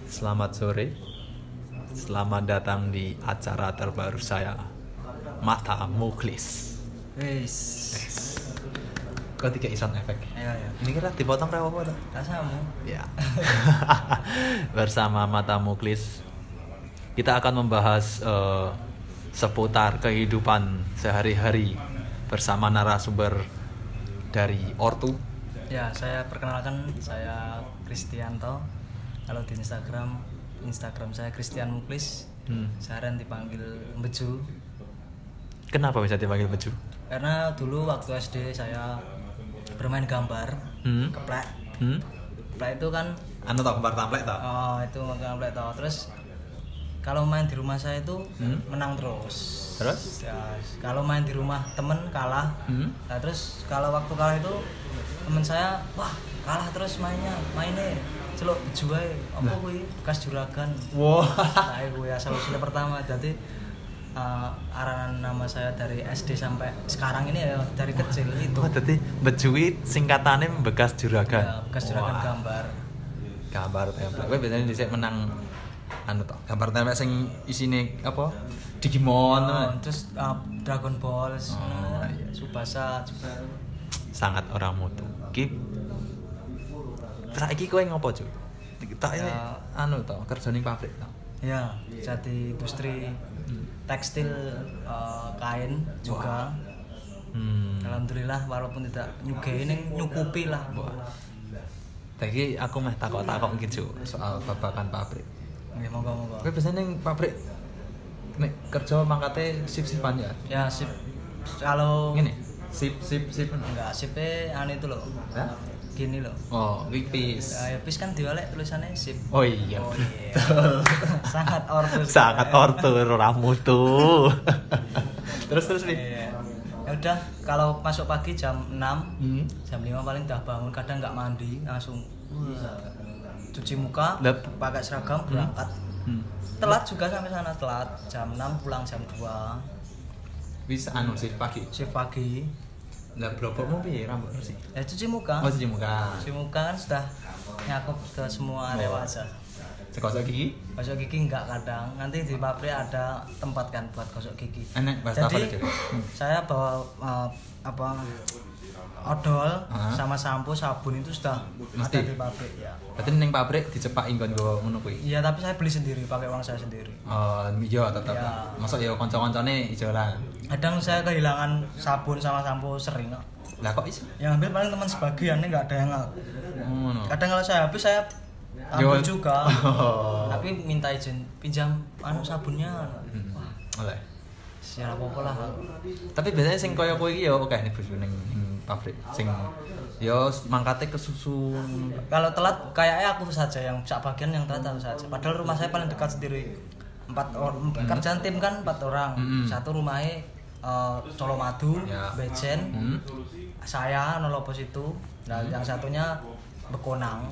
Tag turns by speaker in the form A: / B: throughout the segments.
A: Selamat sore. Selamat datang di acara terbaru saya, Mata Muklis. Kok tiga sound efek?
B: Iya.
A: Ini kira dipotong berapa apa?
B: Rasamu.
A: Ya. Bersama Mata Muklis, kita akan membahas seputar kehidupan sehari-hari bersama narasumber dari Ortu.
B: Ya, saya perkenalkan, saya Kristianto. Kalau di Instagram saya Kristian Muklis. Seharian dipanggil Beju.
A: Kenapa bisa dipanggil Beju?
B: Karena dulu waktu SD saya bermain gambar, keplek. Keplek itu kan
A: Anu tau gambar template tau?
B: Oh, itu gambar tau. Terus kalau main di rumah saya itu menang terus.
A: Terus?
B: Ya, kalau main di rumah temen kalah. Nah, terus kalau waktu kalah itu temen saya, wah kalah terus mainnya celuk Beju ae. Apa kuwi bekas juragan.
A: Wow.
B: Saya kuwi asal usulnya pertama. Jadi arahan nama saya dari SD sampai sekarang ini ya dari kecil itu.
A: Oh, jadi Beju singkatannya bekas juragan.
B: Ya, bekas juragan gambar.
A: Gambar template. Kowe biasanya dhisik menang anu to, gambar template sing isine apa? Digimon.
B: Terus Dragon Ball, Tsubasa juga.
A: Sangat orang mutu. Saiki kowe ngopo, Cuk? Tak
B: Ya.
A: anu to, kerja ning pabrik to.
B: Ya, jadi industri tekstil, kain juga. Alhamdulillah walaupun tidak nyukupi lah.
A: Tapi aku meh takok-takok gitu soal babakan pabrik.
B: Ya, monggo.
A: Kowe biasanya ning pabrik nek kerja mangkate sip-sipan ya?
B: Ya, sip. Kalau
A: Ngene, sip.
B: enggak sip-e anu itu loh.
A: Hah?
B: Gini loh.
A: Oh, wipis.
B: Ya pis kan diwalek tulisannya sip.
A: Oh iya.
B: Sangat ortu.
A: Sangat ortu ora mutu. Terus nih.
B: Ya udah, kalau masuk pagi jam 6, jam 5 paling udah bangun, kadang nggak mandi, langsung cuci muka, pakai seragam, berangkat. Telat juga sampai sana, telat. Jam 6 pulang jam 2.
A: Bisa anu shift pagi.
B: Shift pagi.
A: Lah blokmu piye rambut sih?
B: Ya cuci muka.
A: Oh, cuci muka.
B: Cuci muka kan sudah nyakup ke semua area wajah.
A: Gosok gigi?
B: Gosok gigi enggak kadang. Nanti di pabrik ada tempat kan buat gosok gigi.
A: Enak bahasa apa
B: Jadi saya bawa odol sama sampo, sabun itu sudah
A: mesti
B: ada di pabrik ya.
A: Berarti ning pabrik dicepaki nggon go ngono kuwi.
B: Iya, tapi saya beli sendiri, pakai uang saya sendiri.
A: Oh, iya tetep.
B: Ya.
A: Masuk ya kanca-kancane ijolan.
B: Kadang saya kehilangan sabun sama sampo sering kok.
A: Lah kok iso?
B: Yang ambil paling teman sebagian, enggak ada yang ngaku.
A: Ngono.
B: Kadang kalau saya habis saya ambil juga.
A: Oh.
B: Tapi minta izin pinjam sabunnya.
A: Oleh.
B: Siapa apa lah.
A: Tapi biasanya sing kaya kowe iki ya oke nih bos ning pabrik. Sing ya mangkate kesusu.
B: Kalau telat kayaknya aku saja yang sak bagian yang telat aku saja. Padahal rumah saya paling dekat sendiri. 4 orang kerjaan tim kan 4 orang. Satu rumahnya Colomadu,
A: ya.
B: Bejen, saya Nolopos itu. Nah, yang satunya Bekonang.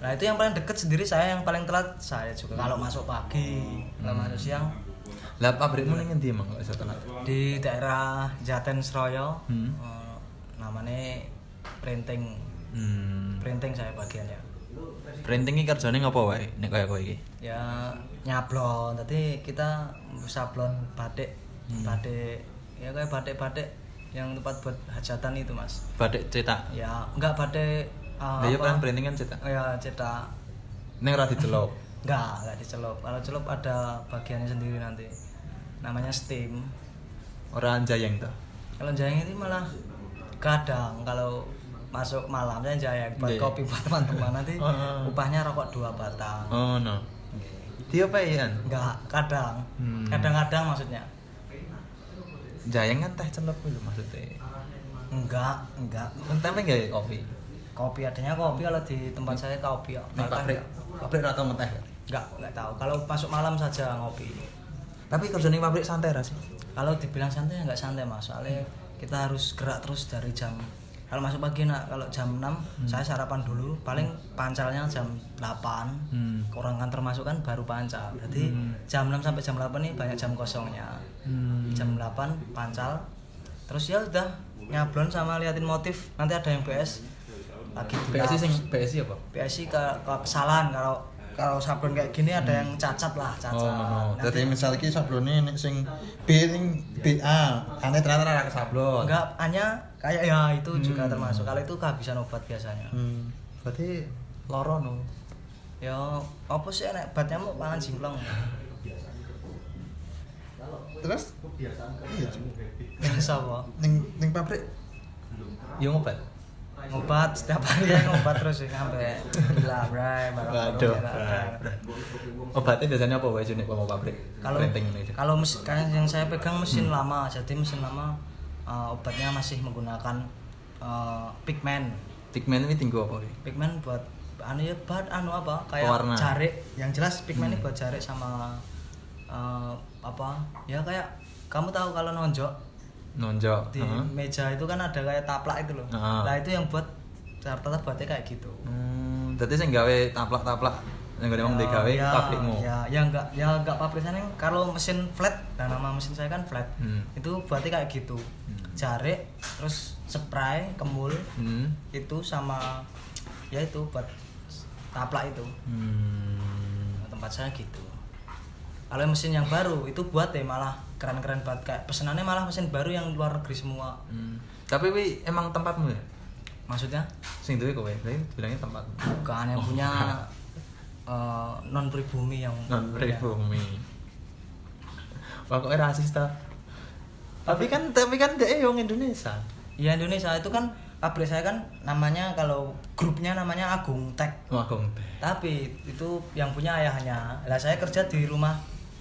B: Nah, itu yang paling dekat sendiri saya, yang paling telat saya juga. Kalau masuk pagi, kalau masuk siang.
A: Lah pabrikmu ning endi emang kok iso telat?
B: Di daerah Jaten Sroyo. Namanya printing. Printing saya bagiannya.
A: Printing iki kerjane ngopo wae nek kaya kowe iki?
B: Ya nyablon, tadi kita sablon batik. Batik ya kayak batik-batik yang tempat buat hajatan itu, Mas.
A: Batik cetak.
B: Ya enggak batik
A: Lah ya kan printing kan cetak.
B: Ya cetak.
A: Ning ora dicelup.
B: Enggak dicelup. Kalau celup ada bagiannya sendiri nanti. Namanya steam.
A: Ora jayeng to.
B: Kalau jayeng itu malah kadang kalau masuk malam saya jayeng buat kopi buat teman-teman, nanti upahnya rokok 2 batang.
A: Oh no. Dia apa ya?
B: Enggak, kadang. Kadang-kadang maksudnya.
A: Jayeng kan teh celup lho maksudnya.
B: Enggak.
A: Tempe enggak kopi.
B: Kopi adanya kopi, kalau di tempat saya kopi ya.
A: Ning pabrik ora tau ngeteh.
B: Enggak tahu. Kalau masuk malam saja ngopi.
A: Tapi kerja ning pabrik santai ra sih?
B: Kalau dibilang santai ya enggak santai, Mas. Soalnya kita harus gerak terus dari jam, kalau masuk pagi kalau jam 6 saya sarapan dulu, paling pancalnya jam 8. Kurang kantor masuk kan baru pancal. Jadi jam 6 sampai jam 8 nih banyak jam kosongnya. Jam 8 pancal. Terus ya udah nyablon sama liatin motif. Nanti ada yang BS lagi
A: BSI sing BSI apa?
B: BSI ke kesalahan, kalau kalau sablon kayak gini ada yang cacat lah, cacat.
A: Oh, jadi misal iki sablone nek sing B ning BA, ane ternyata ora ke sablon.
B: Enggak, hanya kayak ya itu juga termasuk. Kalau itu kehabisan obat biasanya.
A: Berarti loro no.
B: Ya, apa sih nek obat nyamuk pangan jingklong.
A: Terus iya,
B: Sapa?
A: ning pabrik yo ngobat.
B: Ngobat setiap hari ya ngobat terus ya sampai gila, bray.
A: Waduh. Obatnya biasanya apa wae nek mau pabrik?
B: Kalau mesin kan yang saya pegang mesin lama, jadi mesin lama obatnya masih menggunakan pigmen.
A: Pigmen ini tinggu apa?
B: Pigmen buat apa kayak
A: pewarna.
B: jarik. Yang jelas pigmen ini buat jarik sama apa? Ya kayak kamu tahu kalau nonjok di meja itu kan ada kayak taplak itu loh. Nah itu yang buat rata-rata buatnya kayak gitu.
A: Jadi sing gawe taplak-taplak yang gak emang digawe pabrikmu.
B: Ya enggak pabrik sana. Kalau mesin flat, nah nama mesin saya kan flat. Itu buatnya kayak gitu. Jarik, terus spray, kemul. Itu sama ya itu buat taplak itu. Tempat saya gitu. Kalau mesin yang baru itu buat malah keren-keren banget, kayak pesenannya malah mesin baru yang luar negeri semua.
A: Tapi wi emang tempatmu ya?
B: Maksudnya?
A: Sing duwe kowe, bilangnya tempat.
B: Bukan yang punya non pribumi yang
A: non-pribumi. Wah kok rasis ta? Tapi kan dia yang Indonesia.
B: Iya Indonesia itu kan pabrik saya kan namanya kalau grupnya namanya Agung Tech.
A: Agung Tech.
B: Tapi itu yang punya ayahnya. Lah saya kerja di rumah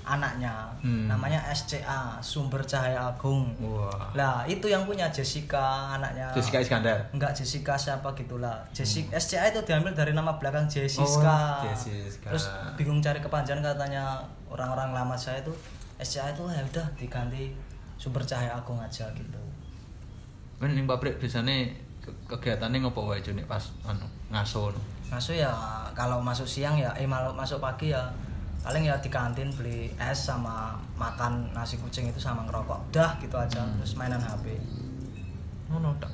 B: anaknya. Namanya SCA, Sumber Cahaya Agung.
A: Wah.
B: Lah itu yang punya Jessica anaknya.
A: Jessica Iskandar.
B: Enggak, Jessica siapa gitulah. Jessica SCA itu diambil dari nama belakang Jessica.
A: Jessica.
B: Terus bingung cari kepanjangan, katanya orang-orang lama saya itu SCA itu ya udah diganti Sumber Cahaya Agung aja gitu.
A: Kan ning pabrik biasanya kegiatannya ngopo wae nek pas ngaso.
B: Ngaso ya kalau masuk siang ya masuk pagi ya paling ya di kantin beli es sama makan nasi kucing itu sama ngerokok. Udah gitu aja, terus mainan HP.
A: Ngono tok.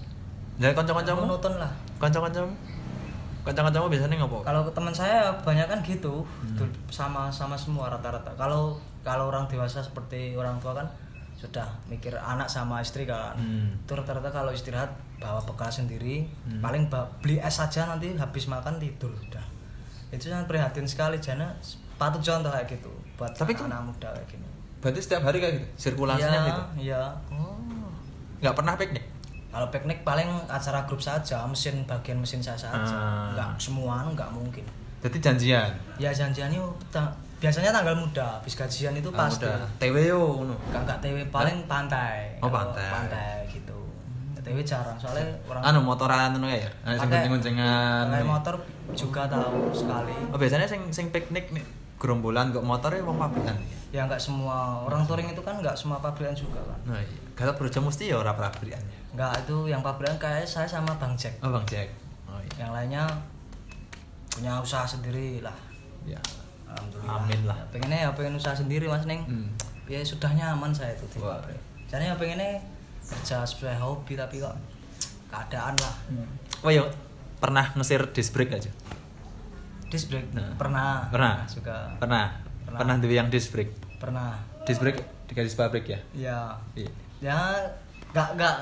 A: Jadi kanca-kancamu
B: monoton lah.
A: Kanca-kancamu biasanya ngopo?
B: Kalau teman saya banyak kan gitu. Sama semua rata-rata. Kalau orang dewasa seperti orang tua kan sudah mikir anak sama istri kan. Itu rata-rata kalau istirahat bawa bekal sendiri, paling beli es saja, nanti habis makan tidur udah. Itu sangat prihatin sekali, jana patut contoh kayak gitu buat anak muda kayak gini.
A: Berarti setiap hari kayak gitu sirkulasinya gitu.
B: Iya.
A: Nggak pernah piknik?
B: Kalau piknik paling acara grup saja, bagian mesin saya saja. Nggak semua, nggak mungkin.
A: Jadi janjian? Ya
B: janjian itu biasanya tanggal muda, habis gajian itu pasti.
A: TW yo ngono.
B: Enggak TW, paling pantai.
A: Oh, pantai.
B: Pantai gitu. TW jarang soalnya orang
A: motoran ngono ya. Sing gunting-guntingan.
B: Pakai motor juga tahu sekali.
A: Oh, biasanya sing piknik nih gerombolan kok motornya wong pabrikan.
B: Ya enggak semua. Orang touring itu kan enggak semua pabrikan juga kan.
A: Nah, iya. Kalau Brojo mesti ya ora pabrikan.
B: Enggak, itu yang pabrikan kayak saya sama Bang Jack.
A: Oh, Bang Jack. Oh, iya.
B: Yang lainnya punya usaha sendiri lah.
A: Ya.
B: Alhamdulillah.
A: Amin lah.
B: Ya, pengen usaha sendiri Mas Neng. Ya sudah nyaman saya itu di pabrik. Jadi ya pengennya kerja sesuai hobi tapi kok keadaan lah.
A: Oh iya, pernah ngesir disc brake aja?
B: Disc brake? Pernah juga.
A: Pernah duwe yang disc brake?
B: Pernah.
A: Disc brake di garis pabrik ya?
B: Iya. Ya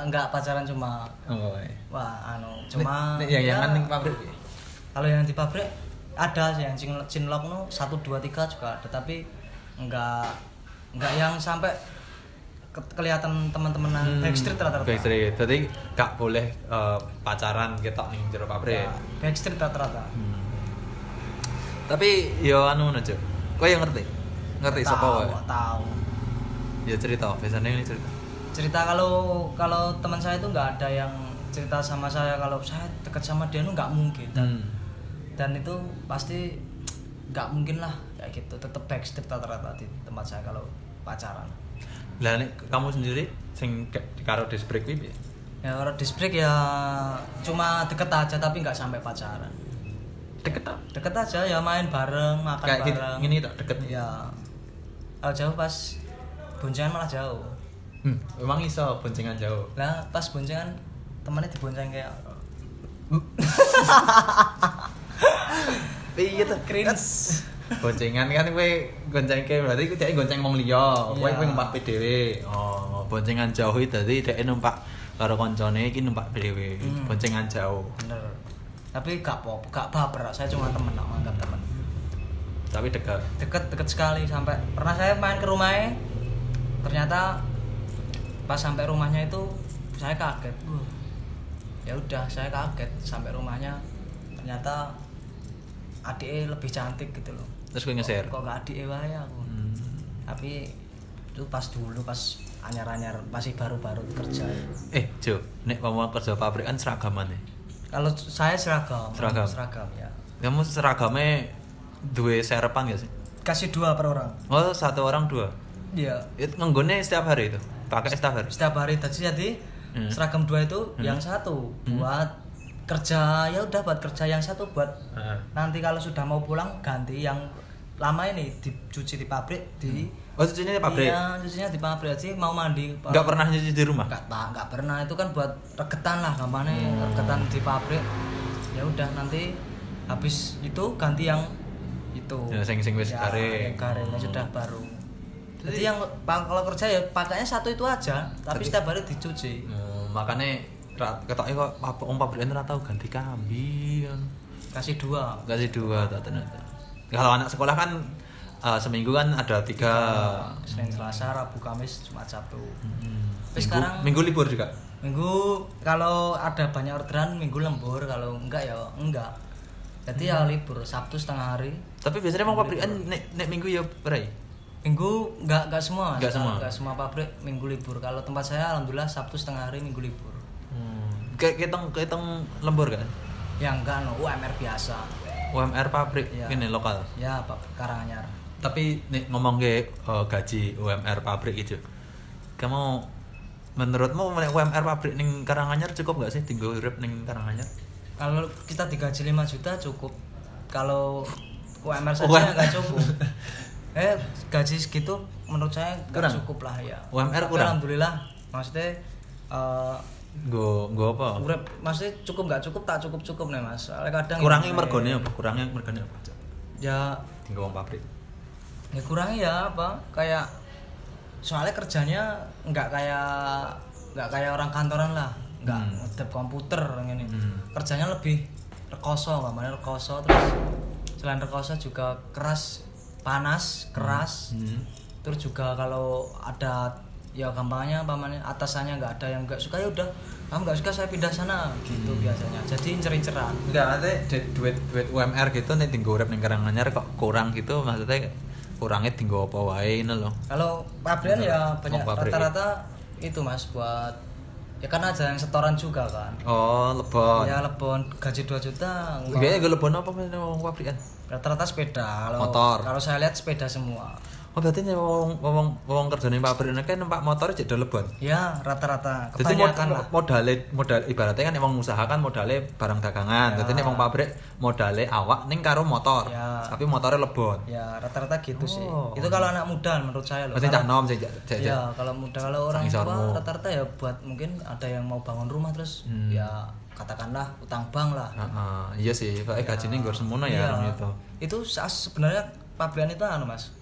B: enggak pacaran cuma.
A: Oh, iya.
B: Wah, cuma
A: yang ning pabrik.
B: Kalau yang di pabrik ada sih yang cinlok 1 2 3 juga ada, tapi enggak yang sampai kelihatan teman-teman backstreet rata-rata.
A: Backstreet. Jadi gak boleh pacaran ketok ning jero pabrik.
B: Ya, backstreet rata-rata.
A: Tapi yo anu aja. Kowe yang ngerti sapa wae?
B: Tahu.
A: Ya cerita, biasanya ini
B: cerita kalau teman saya itu nggak ada yang cerita sama saya kalau saya dekat sama dia itu nggak mungkin, dan itu pasti nggak mungkin lah kayak gitu, tetap backstreet rata-rata di tempat saya kalau pacaran.
A: Lah nek kamu sendiri sing karo disc brake piye?
B: Ya kalau disc brake ya cuma deket aja tapi nggak sampai pacaran. Deket aja ya, main bareng, makan kayak bareng.
A: Kayak gini tak deket
B: ya. Kalau jauh pas boncengan malah jauh.
A: Emang iso boncengan jauh.
B: Lah pas boncengan temannya dibonceng kayak
A: iya tuh
B: cringe.
A: Boncengan kan kowe goncengke berarti ku dhek gonceng wong liya. Kowe
B: Iya.
A: numpak dhewe. Oh, boncengan jauh itu dadi dhek numpak karo koncone iki numpak dhewe. Boncengan jauh.
B: Bener. Tapi gak baper, saya cuma temen, anggap temen.
A: Tapi dekat.
B: Deket sekali sampai pernah saya main ke rumahnya, ternyata pas sampai rumahnya itu saya kaget. Ya udah, saya kaget sampai rumahnya ternyata adiknya lebih cantik gitu loh.
A: Terus gue nge-share.
B: Kok gak adiknya wae aku. Tapi itu pas anyar-anyar masih baru-baru kerja.
A: Jo, nek mau kerja pabrik kan seragaman ya.
B: Kalau saya seragam ya.
A: Kamu seragamnya duwe serepan gak sih?
B: Kasih 2 per orang.
A: Oh, 1 orang 2.
B: Iya.
A: Itu nganggone setiap hari itu. Pakai setiap hari.
B: Setiap hari jadi seragam 2 itu yang 1 buat kerja, ya udah buat kerja, yang 1 buat nanti kalau sudah mau pulang ganti yang lama ini dicuci di pabrik
A: Oh, cucinya di pabrik?
B: Iya, cucinya di pabrik sih, mau mandi.
A: Enggak pernah nyuci di rumah?
B: Enggak pernah, itu kan buat regetan lah gampangnya, regetan di pabrik. Ya udah nanti habis itu ganti yang itu.
A: Ya sing wis garing.
B: Garing sudah baru. Jadi yang kalau kerja ya pakainya 1 itu aja, tapi setiap hari dicuci.
A: Makanya ketoknya kok wong pabrik ora tau ganti kambi kan.
B: Kasih 2
A: tak ternyata. Kalau anak sekolah kan seminggu kan ada 3.
B: Senin, Selasa, Rabu, Kamis, Jumat, Sabtu. Tapi
A: Sekarang minggu libur juga.
B: Minggu kalau ada banyak orderan minggu lembur, kalau enggak ya enggak. Jadi ya libur Sabtu setengah hari.
A: Tapi biasanya emang pabrikan nek minggu ya berai.
B: Minggu enggak semua.
A: Enggak
B: semua pabrik minggu libur. Kalau tempat saya alhamdulillah Sabtu setengah hari, minggu libur.
A: Kayak lembur kan?
B: Ya enggak, no, UMR biasa.
A: UMR pabrik
B: Ya.
A: ini lokal.
B: Ya, Karanganyar.
A: Tapi nek ngomong ke gaji UMR pabrik itu, kamu menurutmu UMR pabrik ning Karanganyar cukup gak sih tinggal urip ning Karanganyar?
B: Kalau kita digaji 5 juta cukup. Kalau UMR saja nggak cukup. Gaji segitu menurut saya nggak cukup lah ya.
A: UMR
B: tapi
A: kurang.
B: Alhamdulillah, maksudnya
A: Gue apa?
B: urip maksudnya cukup nggak cukup, tak cukup nih mas. Soalnya kadang
A: Kurangnya mergone apa?
B: Ya
A: tinggal wong pabrik.
B: Ya kurangnya ya apa? Kayak soalnya kerjanya nggak kayak orang kantoran lah, nggak ngedep komputer ini. Kerjanya lebih rekoso, namanya rekoso. Terus selain rekoso juga keras, panas, keras. Terus juga kalau ada ya gampangnya pamannya atasannya nggak ada yang nggak suka, ya udah kamu nggak suka saya pindah sana gitu biasanya. Jadi incer-inceran.
A: Enggak, ada duit UMR gitu nih tinggal urip ning Karanganyar kok kurang gitu, maksudnya kurangnya tinggal apa wae ngono lho.
B: Kalau pabrikan ya banyak rata-rata itu mas buat ya kan aja yang setoran juga kan.
A: Oh, lebon.
B: Ya lebon gaji 2 juta.
A: Biasanya gue lebon apa wong pabrikan?
B: Rata-rata sepeda.
A: Motor.
B: Kalau saya lihat sepeda semua.
A: Oh, berarti nih wong kerja ning pabrik kan numpak motor jadi lebon.
B: Ya, rata-rata.
A: Jadi
B: Kebanyakan lah.
A: modal ibaratnya kan emang usaha kan modalnya barang dagangan. Jadi emang pabrik modalnya awak ning karo motor.
B: Ya.
A: Tapi motornya lebon.
B: Ya, rata-rata gitu sih. Itu kalau anak muda menurut saya loh.
A: Berarti cah nom
B: Ya, kalau muda, kalau orang tua rata-rata ya buat mungkin ada yang mau bangun rumah terus ya katakanlah utang bank lah.
A: Iya sih, Pak gajinya nggur semono ya orang itu.
B: Itu sebenarnya pabrikan itu Mas.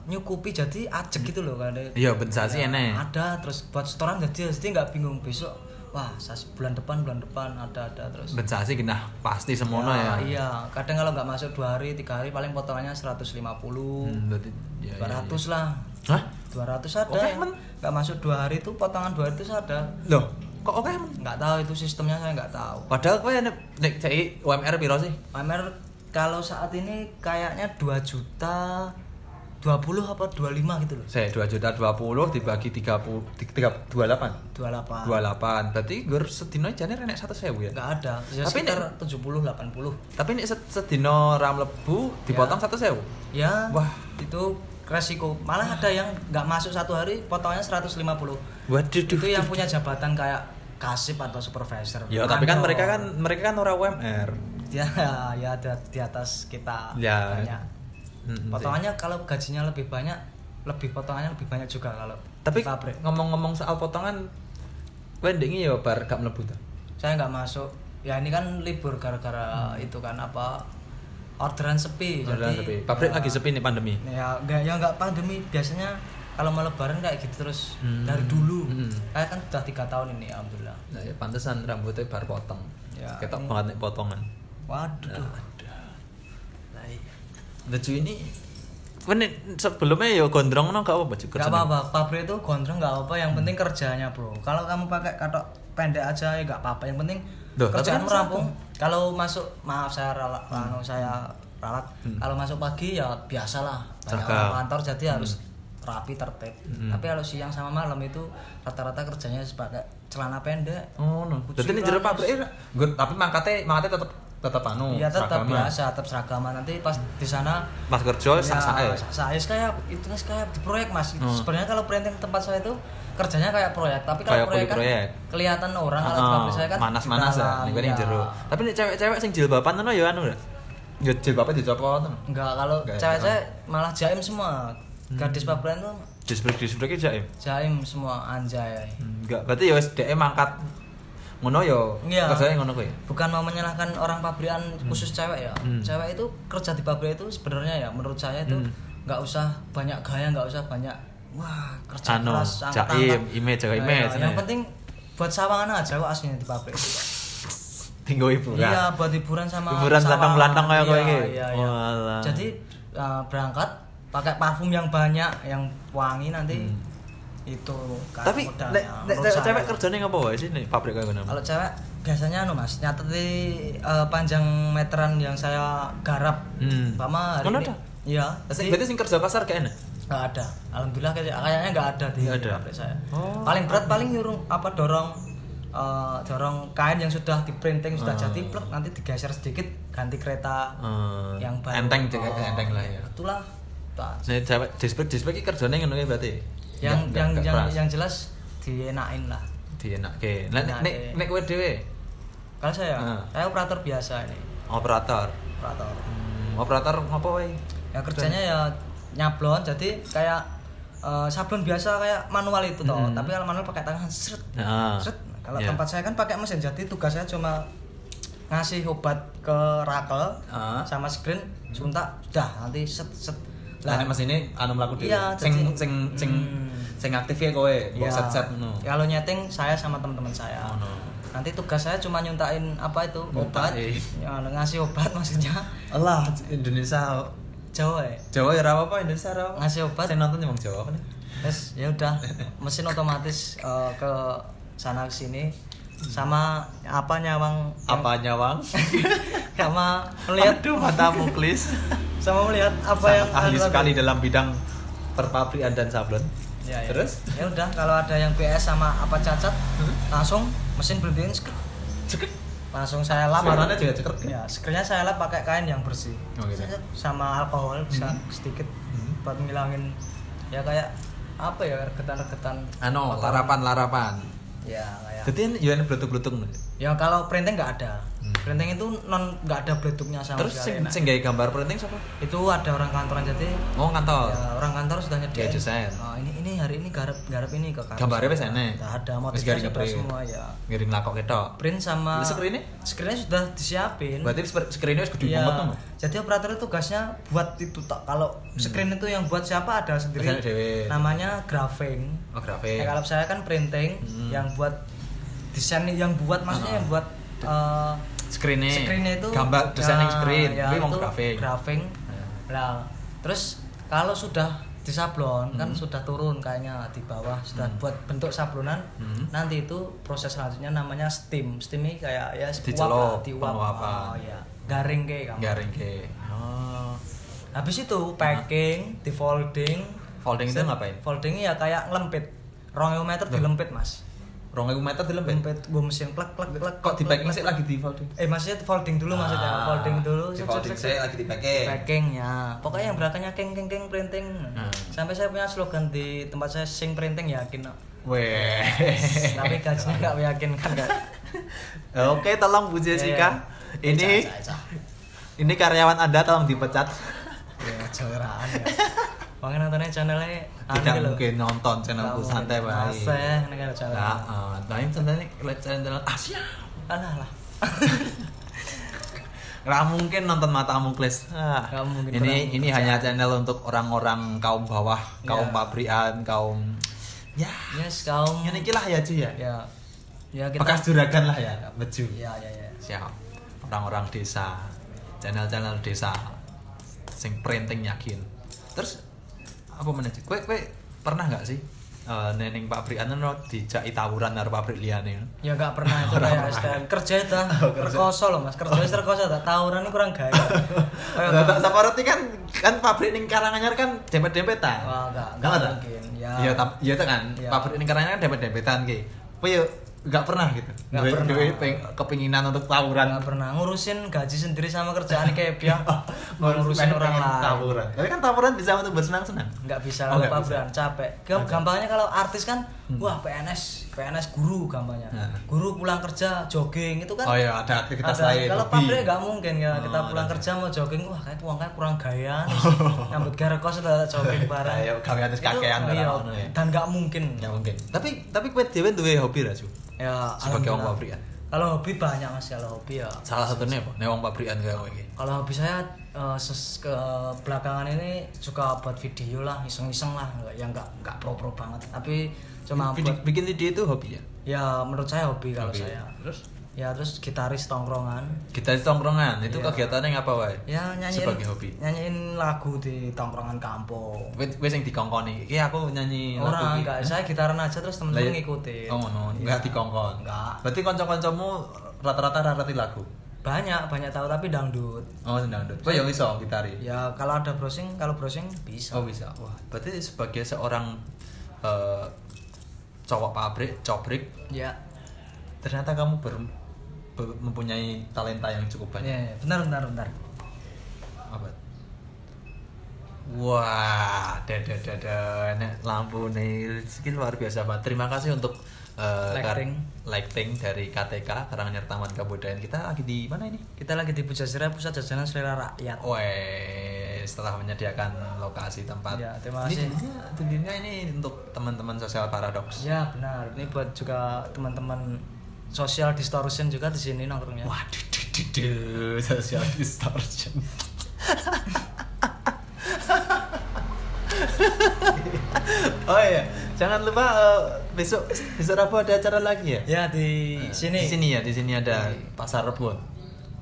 B: Nyukupi jadi ajek gitu loh kan.
A: Iya, bensasi enek.
B: Ada terus buat setoran jadi nggak bingung besok. Wah, bulan depan ada terus.
A: Bensasi kena pasti semono ya.
B: Iya, kadang kalau nggak masuk 2 hari, 3 hari paling potongannya 150.
A: Berarti
B: 200 lah.
A: Hah?
B: 200 ada yang nggak masuk 2 hari itu, potongan 2 hari itu ada.
A: Loh, kok oke?
B: Nggak tahu itu sistemnya, saya nggak tahu.
A: Padahal kowe nek cek UMR piro sih?
B: UMR kalau saat ini kayaknya 2 juta 20 apa 25 gitu loh.
A: Saya 2 juta 20 dibagi 28. 28. Berarti gur sedino jane renek 100.000 ya?
B: Enggak ada. Ya
A: tapi
B: sekitar 70 80.
A: Tapi nek sedino ram lebu dipotong 100.000.
B: Ya.
A: Wah,
B: itu resiko. Malah ada yang enggak masuk 1 hari potongannya 150.
A: Waduh.
B: Itu yang punya jabatan kayak kasip atau supervisor.
A: Ya, tapi kan mereka kan ora UMR.
B: Ya ada di atas kita
A: ya.
B: banyak. Potongannya kalau gajinya lebih banyak, potongannya lebih banyak juga kalau
A: tapi
B: pabrik.
A: Ngomong-ngomong soal potongan, kowe ndek ya bar gak mlebu ta?
B: Saya nggak masuk. Ya ini kan libur gara-gara itu kan orderan sepi.
A: Orderan sepi. Pabrik lagi sepi nih pandemi.
B: Ya enggak pandemi. Biasanya kalau mau lebaran kayak gitu terus dari dulu. Kayak kan udah 3 tahun ini alhamdulillah.
A: Nah, ya pantesan rambutnya bar potong.
B: Ya,
A: ketok banget nih potongan.
B: Waduh.
A: Nah, lucu ini. Sebelumnya ya gondrong no gak apa-apa juga.
B: Gak apa-apa, pabrik itu gondrong gak apa-apa, yang penting kerjanya bro. Kalau kamu pakai katok pendek aja ya gak apa-apa, yang penting kerjaanmu rampung. Kalau masuk, maaf saya ralat, kalau masuk pagi ya biasalah, banyak orang kantor jadi harus rapi tertib. Tapi kalau siang sama malam itu rata-rata kerjanya pakai celana pendek.
A: Oh no. Jadi ini jero pabrik tapi mangkatnya tetap
B: iya tetap biasa, tetap seragaman. Nanti pas di sana
A: pas kerja saya
B: kayak itu kayak di proyek mas. Sebenarnya kalau printing tempat saya itu kerjanya kayak proyek, tapi kalau proyek kan kelihatan orang. Kalau pabrik saya kan
A: manas-manas ya, ning jero. Tapi nek cewek-cewek sing jilbaban ngono ya anu lho. Ya jilbabe dicopot.
B: Enggak, kalau cewek-cewek malah jaim semua. Gadis pabrik itu
A: disbrek jaim.
B: Jaim semua anjay.
A: Enggak, berarti ya wis dhek mangkat ngono yo, kerjanya ngono kuwi.
B: Bukan mau menyalahkan orang pabrikan khusus cewek ya. Cewek itu kerja di pabrik itu sebenarnya ya menurut saya itu enggak usah banyak gaya, enggak usah banyak kerja keras,
A: jaim, image.
B: Yang penting buat sawangan aja kok aslinya di pabrik itu.
A: Tinggal hiburan.
B: Iya, buat hiburan sama
A: hiburan lantang-lantang kayak kowe iki.
B: Walah. Jadi berangkat pakai parfum yang banyak, yang wangi nanti. Itu kan.
A: Tapi cewek kerjanya ngapa wae sih nih pabrik kayak ngono?
B: Kalau cewek biasanya Mas, nyatet di panjang meteran yang saya garap. Sama hari ini. Iya,
A: berarti sing kerja kasar kayaknya?
B: Enggak ada. Alhamdulillah kayaknya enggak ada di pabrik saya. Paling berat paling nyuruh dorong kain yang sudah di-printing sudah jadi plek, nanti digeser sedikit ganti kereta yang baru.
A: Enteng lah ya.
B: Itulah.
A: Nah, cewek dispek kerjanya ngono berarti.
B: Yang jelas dienakin lah.
A: Dienakke. Nek kowe dhewe?
B: Kalau saya operator biasa ini.
A: Operator. Operator ngopo wae?
B: Ya kerjanya ya nyablon, jadi kayak sablon biasa kayak manual itu toh. Tapi kalau manual pakai tangan seret. Seret. Kalau tempat saya kan pakai mesin, jadi tugas saya cuma ngasih obat ke rakel sama screen, suntak, sudah nanti set.
A: Lah nek mesine anu mlaku dhewe. Sing aktif ya kowe, mbok set ngono.
B: Kalau nyeting saya sama teman-teman saya. Nanti tugas saya cuma nyuntain apa itu obat. Ya ngasih obat maksudnya.
A: Allah, Indonesia
B: Jawa ya.
A: Jawa ya ora apa-apa, Indonesia ora.
B: Ngasih obat.
A: Saya nonton emang Jawa kan.
B: Wes, ya udah. Mesin otomatis ke sana ke sini sama nyawang sama melihat
A: matamu please
B: sama melihat apa yang
A: ahli sekali dalam bidang perpabrikan dan sablon.
B: Ya.
A: Terus
B: ya udah, kalau ada yang PS sama apa cacat langsung mesin berhentiin langsung saya lap.
A: Suaranya juga cekrek.
B: Ya, sekernya saya lap pakai kain yang bersih. Sama alkohol bisa sedikit buat ngilangin ya kayak apa ya, regetan-regetan.
A: Larapan.
B: Ya, kayak.
A: Jadi yo bletuk-bletuk.
B: Ya kalau printing enggak ada. Printing itu enggak ada bletuknya sama
A: sekali. Terus sing gawe gambar printing siapa?
B: Itu ada orang kantoran jadi.
A: Oh, kantor.
B: Ya, orang kantor sudah nyediain.
A: Desain.
B: Ini hari ini garap ini ke kantor.
A: Gambarnya wis enek.
B: Enggak ada, motifnya sudah semua ya.
A: Ngiring lakok ketok.
B: Print sama screen-nya sudah disiapin.
A: Berarti screen-nya wis gede banget tuh.
B: Jadi operator itu tugasnya buat itu tok. Kalau screen itu yang buat siapa ada sendiri. Namanya grafing.
A: Oh, grafing.
B: Kalau saya kan printing yang buat desain, yang buat maksudnya yang buat screen-nya itu
A: gambar desain screen,
B: ya,
A: mau
B: grafing. Nah, terus kalau sudah disablon kan sudah turun kayaknya di bawah sudah buat bentuk sablonan. Nanti itu proses selanjutnya namanya steam. Steam ini kayak ya diuap. Ya. Garing ke. Habis itu packing, di folding.
A: Folding itu ngapain?
B: Folding ya kayak ngelempit. 2.000 meter dilempit, Mas.
A: 2.000 meter dilempit.
B: Gue mesin klek.
A: Kok di packing sih lagi di folding?
B: Maksudnya folding dulu maksudnya. Folding dulu.
A: Folding saya lagi di packing.
B: Packing ya. Pokoknya yang belakangnya keng printing. Sampai saya punya slogan di tempat saya, sing printing yakin.
A: Weh.
B: Tapi gajinya enggak meyakinkan kan.
A: Oke, tolong Bu Jessica. Ini karyawan Anda tolong dipecat.
B: Ya, kejawaran ya. Makanya nontonnya channelnya
A: tidak mungkin nonton channelku santai bae.
B: Aseh nek channel.
A: Heeh, channel Asia.
B: Alah.
A: Nggak mungkin nonton Matamu Klis.
B: Nggak mungkin.
A: Ini hanya channel untuk orang-orang kaum bawah, kaum pabrikan, kaum
B: yes, kaum
A: ini lah ya cuy ya.
B: Ya kita
A: bekas juragan lah ya, beju.
B: Ya.
A: Siap. Orang-orang desa, channel-channel desa sing printing yakin. Terus apa meneh? Kowe pernah nggak sih neneng pabrikan no dijaki tawuran karo pabrik liyane?
B: Ya nggak pernah itu kayak STM kerja itu rekoso loh Mas, kerja rekoso tawuran ini kurang gaya.
A: Kayak saparoti kan pabrik ning Karanganyar kan dempet-dempetan.
B: Wah, enggak mungkin.
A: Ya itu kan pabrik ning Karanganyar kan dempet-dempetan ki. Kowe yo enggak pernah gitu.
B: Enggak pernah.
A: Kepinginan untuk tawuran.
B: Enggak pernah ngurusin gaji sendiri sama kerjaan kayak biar ngurusin orang lain.
A: Tawuran. Tapi kan tawuran bisa untuk bersenang-senang.
B: Enggak bisa kalau pabrikan capek. Gampangnya kalau artis kan wah PNS guru gampangnya. Guru pulang kerja jogging itu kan.
A: Oh iya, ada aktivitas lain.
B: Kalau pabrik enggak mungkin ya. Kita pulang kerja mau jogging wah kayak uangnya kurang gaya nih. Nyambut gara kos udah jogging bareng.
A: Ayo gawean wis kakean
B: dan enggak mungkin.
A: Enggak mungkin. Tapi kowe dhewe duwe hobi ra, Ju?
B: Ya,
A: sebagai wong pabrikan.
B: Kalau hobi banyak Mas, kalau hobi ya.
A: Salah satunya apa? Nek wong pabrikan kayak kowe iki.
B: Kalau hobi saya ke belakangan ini juga buat video lah, iseng-iseng lah, enggak pro-pro banget. Tapi cuma
A: bikin video itu hobi ya?
B: Ya, menurut saya hobi kalau saya. Terus gitaris tongkrongan.
A: Gitaris tongkrongan itu kegiatannya ngapa wae?
B: Ya nyanyiin
A: sebagai hobi.
B: Nyanyiin lagu di tongkrongan kampung.
A: Wis sing dikongkoni. Iki aku nyanyi lagu
B: iki. Enggak, saya gitaran aja terus temen-temen ngikutin.
A: Oh ngono, enggak dikongkon.
B: Enggak.
A: Berarti kanca-kancamu rata-rata ngerti lagu.
B: Banyak tahu tapi dangdut.
A: Oh, dangdut. Kok ya iso gitari?
B: Ya kalau ada browsing bisa.
A: Oh, bisa. Wah, berarti sebagai seorang cowok cobrik.
B: Ya.
A: Ternyata kamu mempunyai talenta yang cukup banyak.
B: Ya, bentar.
A: Apa? Wah, nek lampu nih, ini luar biasa banget. Terima kasih untuk lighting dari KTK Karanganyar Taman Kebudayaan. Kita lagi di mana ini?
B: Kita lagi di Pujasera, Pusat Jajanan Selera Rakyat.
A: Setelah menyediakan lokasi tempat.
B: Ya, terima kasih.
A: Tentunya ini untuk teman-teman sosial paradoks.
B: Ya, benar. Ini buat juga teman-teman social distortion juga di sini nongkrongnya.
A: Waduh, social distortion. Oh iya, jangan lupa besok Rabu ada acara lagi ya?
B: Ya di sini.
A: Di sini ada Pasar Rebo.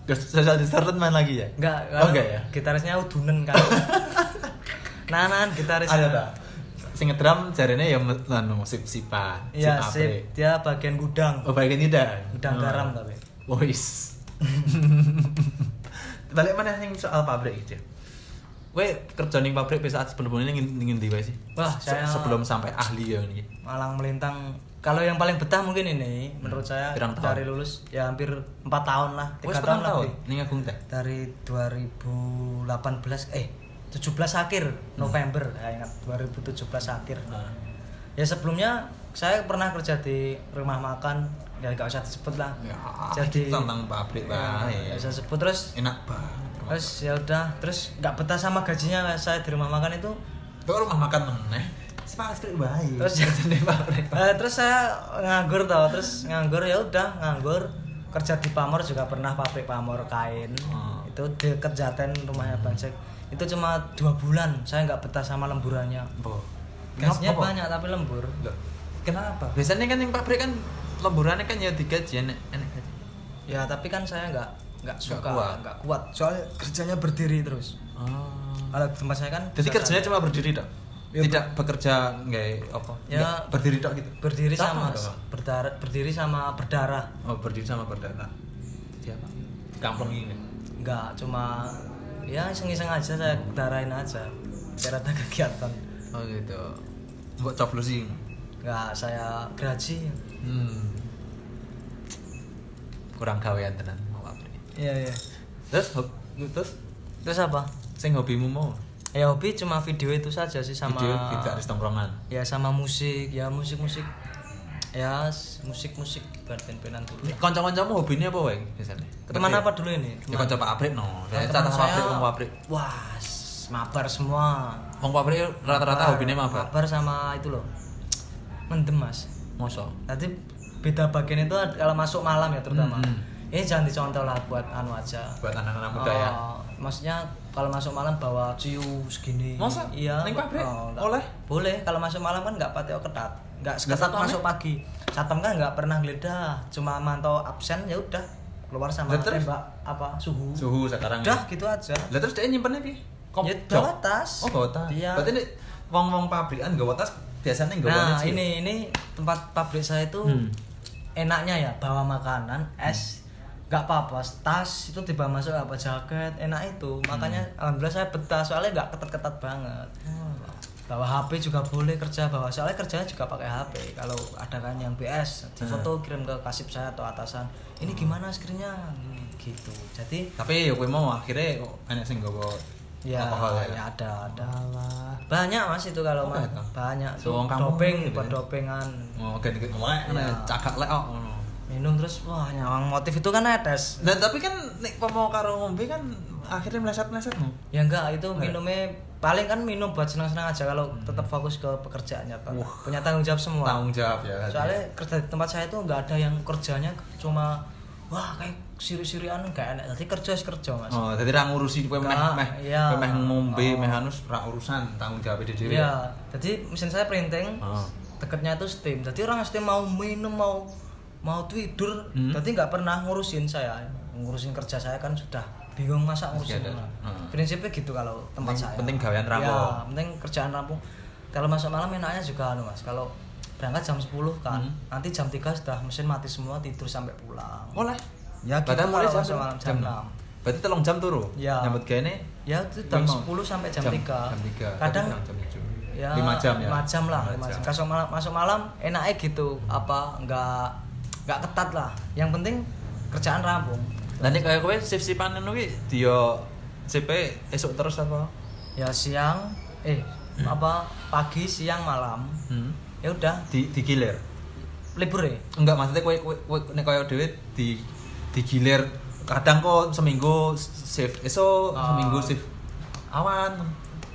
A: Social distortion main lagi ya?
B: Enggak ya. Gitarisnya udunen kan. Nanan gitarisnya.
A: Ada. Sing ngedrum jarene ya sip-sipan.
B: Iya, sip. Dia bagian gudang.
A: Oh, bagian gudang.
B: Gudang garam tapi.
A: Wis. Balik mana yang soal pabrik gitu. Kowe kerja ning pabrik saat sebelum ini ngendi wae sih? Wah, saya sebelum sampai ahli ya ini.
B: Malang melintang. Kalau yang paling betah mungkin ini menurut saya dari lulus ya hampir 4 tahun lah, 3 tahun lebih.
A: Ning Agung teh.
B: Dari 2017 akhir November, ya ingat 2017 akhir. Ya sebelumnya saya pernah kerja di rumah makan, ya enggak usah disebut lah.
A: Ya,
B: jadi
A: tentang pabrik bae.
B: Ya, saya sebut terus
A: enak banget.
B: Terus ya udah, terus enggak betah sama gajinya saya di rumah makan itu.
A: Tuh rumah makan meneh. Si pabrik bae.
B: Terus jadi pabrik. Terus saya nganggur ya udah nganggur. Kerja di Pamor juga pernah, pabrik Pamor kain. Itu di Kerjaten rumahnya Bang Jack. Itu cuma 2 bulan, saya nggak betah sama lemburannya. Gajinya banyak tapi lembur.
A: Loh, kenapa? Biasanya kan yang pabrik kan lemburannya kan ya digaji enak aja.
B: Ya tapi kan saya nggak suka, nggak kuat. Soalnya kerjanya berdiri terus. Kalau di tempat saya kan.
A: Jadi kerjanya cuma berdiri dok? Ya, tidak bekerja nggak apa?
B: Ya
A: berdiri dok gitu.
B: Berdiri sama berdarah.
A: Oh, berdiri sama berdarah. Siapa? Kampung ini.
B: Enggak, cuma ya iseng-iseng aja saya darahin aja. Biar ada kegiatan.
A: Oh gitu. Buat coblosin.
B: Enggak, saya graji.
A: Kurang gawean tenan mau pabrik.
B: Iya. Terus apa?
A: Sing hobimu mau?
B: Ya hobi cuma video itu saja sih, sama
A: video gitaris tongkrongan.
B: Ya sama musik, ya musik. Ya musik band-bandan dulu.
A: Kanca-kancamu hobinya apa wae biasanya?
B: Teman apa dulu ini?
A: Ya kanca pabrik no. Saya catat pabrik.
B: Wah, mabar semua.
A: Wong pabrik rata-rata hobinya mabar.
B: Mabar sama itu loh. Mendem Mas.
A: Mosok.
B: Nanti beda bagian itu kalau masuk malam ya terutama. Ini jangan dicontoh lah buat anu aja.
A: Buat anak-anak muda ya.
B: Maksudnya kalau masuk malam bawa ciu segini.
A: Masa?
B: Iya.
A: Ning pabrik? Oleh?
B: Boleh. Kalau masuk malam kan nggak patio ketat. Nggak seketat masuk pagi. Satem kan nggak pernah geledah, cuma mantau absen ya udah keluar sama tembak apa suhu
A: sekarang.
B: Udah gitu aja.
A: Lah terus dia nyimpennya piye?
B: Ya bawa tas.
A: Oh, bawa tas.
B: Iya.
A: Berarti nih wong-wong pabrikan nggawa tas biasanya nggawa
B: Nah, ini tempat pabrik saya itu enaknya ya bawa makanan, es, nggak apa-apa, tas itu dibawa masuk apa jaket, enak itu. Makanya alhamdulillah saya betah soalnya nggak ketat-ketat banget. Bawa HP juga boleh kerja bawa, soalnya kerjanya juga pakai HP. Kalau ada kan yang BS, di foto kirim ke kasip saya atau atasan. Ini gimana screennya? Gitu. Jadi
A: tapi ya kowe mau akhirnya kok enak sing nggawa
B: ya, ya ada banyak Mas itu kalau Mas banyak
A: so,
B: doping
A: gitu
B: buat dopengan
A: ganti-ganti cagak lek ngono
B: minum terus wah nyawang motif itu kan netes.
A: Nah tapi kan nek mau karo ngombe kan akhirnya meleset-meleset no?
B: Ya enggak itu minumnya paling kan minum buat senang-senang aja kalau tetap fokus ke pekerjaannya Pak. Punya tanggung jawab semua.
A: Tanggung jawab ya.
B: Soalnya kerja di tempat saya itu nggak ada yang kerjanya cuma wah kayak siri-sirian enggak enak. Jadi kerja Mas.
A: Oh, jadi ra ngurusi kowe meh ngombe meh anus ra urusan tanggung jawab dhewe.
B: Iya. Jadi mesin saya printing. Deketnya itu steam. Jadi orang steam mau minum mau tidur, jadi nggak pernah ngurusin saya. Ngurusin kerja saya kan sudah bingung masa ngurusin. Prinsipnya gitu kalau tempat saya.
A: Penting gawean rampung.
B: Ya, penting kerjaan rampung. Kalau masuk malam enaknya juga Mas. Kalau berangkat jam 10 kan, nanti jam 3 sudah mesin mati semua, tidur sampai pulang.
A: Oleh.
B: Ya kita mulai masuk malam jam 6.
A: Berarti 3 jam turu.
B: Ya.
A: Nyambut gaene
B: ya itu jam 10 sampai jam 3.
A: Jam 3.
B: Kadang
A: jam 7.
B: Ya
A: 5 jam ya.
B: 5 jam lah, 5 jam. Kalau masuk malam enaknya gitu, apa enggak ketat lah. Yang penting kerjaan rampung.
A: Lah nek kaya kowe shift-shiftan ngono kuwi dia CP esuk terus apa?
B: Ya siang apa pagi, siang, malam. Ya udah
A: digilir.
B: Libur ya?
A: Enggak, maksudnya kowe nek kaya dhewe digilir kadang kok seminggu shift esuk, seminggu shift awan.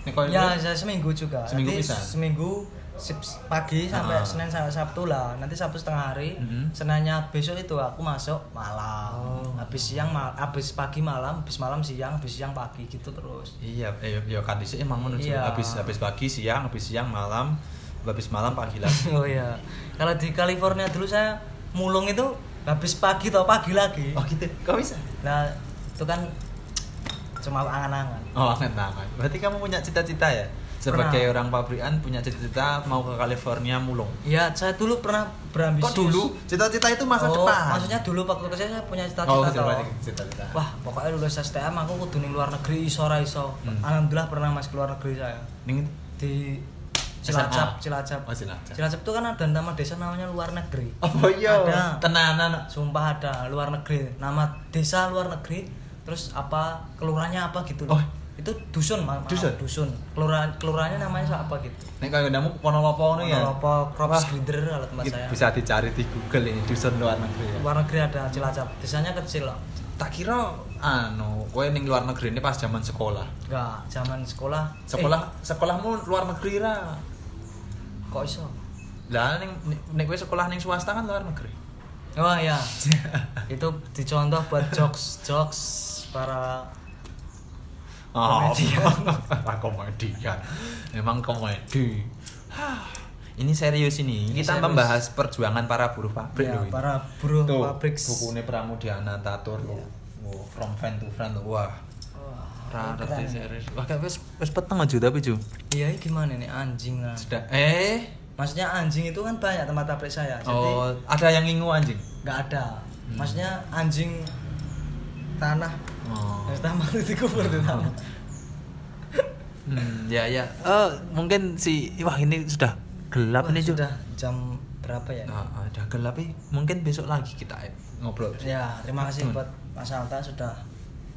A: Nek kaya
B: ya saya seminggu juga.
A: Seminggu bisa.
B: Seminggu pagi sampai Senin sampai Sabtu lah. Nanti Sabtu setengah hari. Seninnya besok itu aku masuk malam. Habis siang habis pagi malam, habis malam siang, habis siang pagi gitu terus.
A: Iya, ya kan dhisik emang ngono.
B: Iya.
A: Habis pagi siang, habis siang malam, habis malam pagi lagi.
B: Oh iya. Kalau di California dulu saya mulung itu habis pagi atau pagi lagi.
A: Oh gitu. Kok bisa?
B: Nah, itu kan cuma angan-angan.
A: Oh, angan-angan. Berarti kamu punya cita-cita ya? Sebagai orang pabrikan punya cita-cita mau ke California mulung.
B: Iya, saya dulu pernah berambisius.
A: Kok dulu? Cita-cita itu masa depan.
B: Maksudnya dulu waktu kecil saya punya cita-cita.
A: Oh, cita-cita.
B: Wah, pokoknya lulus STM aku kudu ning luar negeri iso ra iso. Alhamdulillah pernah Mas keluar negeri saya.
A: Ning
B: di Cilacap.
A: Oh, Cilacap.
B: Cilacap itu kan ada nama desa namanya luar negeri.
A: Oh iya.
B: Ada.
A: Tenanan.
B: Sumpah ada luar negeri. Nama desa luar negeri. Terus apa kelurahannya apa gitu
A: Oh.
B: Itu dusun, dusun. Kelurahannya namanya apa gitu.
A: Nek kaya ndamu Ponorogo ngono ya.
B: Ponorogo Crops Grinder kalau tempat saya.
A: Bisa dicari di Google ini dusun luar negeri. Ya?
B: Luar negeri ada Cilacap. Desanya kecil loh.
A: Tak kira kowe ning luar negeri ini pas zaman sekolah.
B: Enggak, zaman sekolah.
A: Sekolahmu luar negeri ra.
B: Kok iso?
A: Lah nek kowe sekolah ning swasta kan luar negeri.
B: Oh iya. Itu dicontoh buat jokes para
A: komedian. Memang komedi. Ini serius ini. Kita
B: serius.
A: membahas perjuangan para buruh pabrik loh.
B: Para buruh pabrik.
A: Bukunya Pramudiana Tatur loh. From Fan to Friend loh. Wah. Rada serius. Wah, kayak wis peteng aja tapi Ju.
B: Iya, gimana nih anjing lah.
A: Sudah.
B: Maksudnya anjing itu kan banyak tempat pabrik saya. Jadi
A: ada yang ngingu anjing?
B: Enggak ada. Maksudnya anjing tanah. Pertama itu kubur di tanah.
A: Ya. Mungkin wah ini sudah gelap ini juga.
B: Sudah jam berapa ya?
A: Udah gelap nih. Mungkin besok lagi kita ngobrol.
B: Ya, terima kasih buat Mas Alta sudah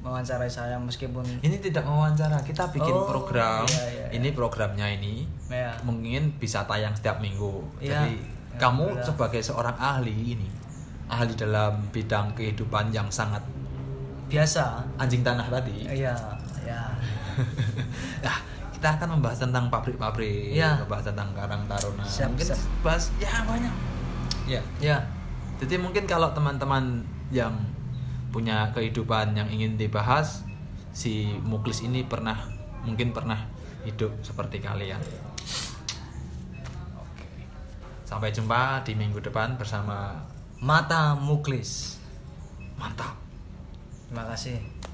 B: mewawancarai saya meskipun
A: ini tidak mewawancara, kita bikin program.
B: Iya.
A: Ini programnya ini mungkin bisa tayang setiap minggu.
B: Iya.
A: Jadi kamu sebagai seorang ahli dalam bidang kehidupan yang sangat
B: biasa,
A: anjing tanah tadi.
B: Iya.
A: Nah, kita akan membahas tentang pabrik-pabrik, membahas tentang Karang Taruna. Mungkin bahas banyak. Ya.
B: Ya.
A: Jadi mungkin kalau teman-teman yang punya kehidupan yang ingin dibahas, si Muklis ini mungkin pernah hidup seperti kalian. Oke. Sampai jumpa di minggu depan bersama
B: Mata Muklis.
A: Mantap.
B: Terima kasih.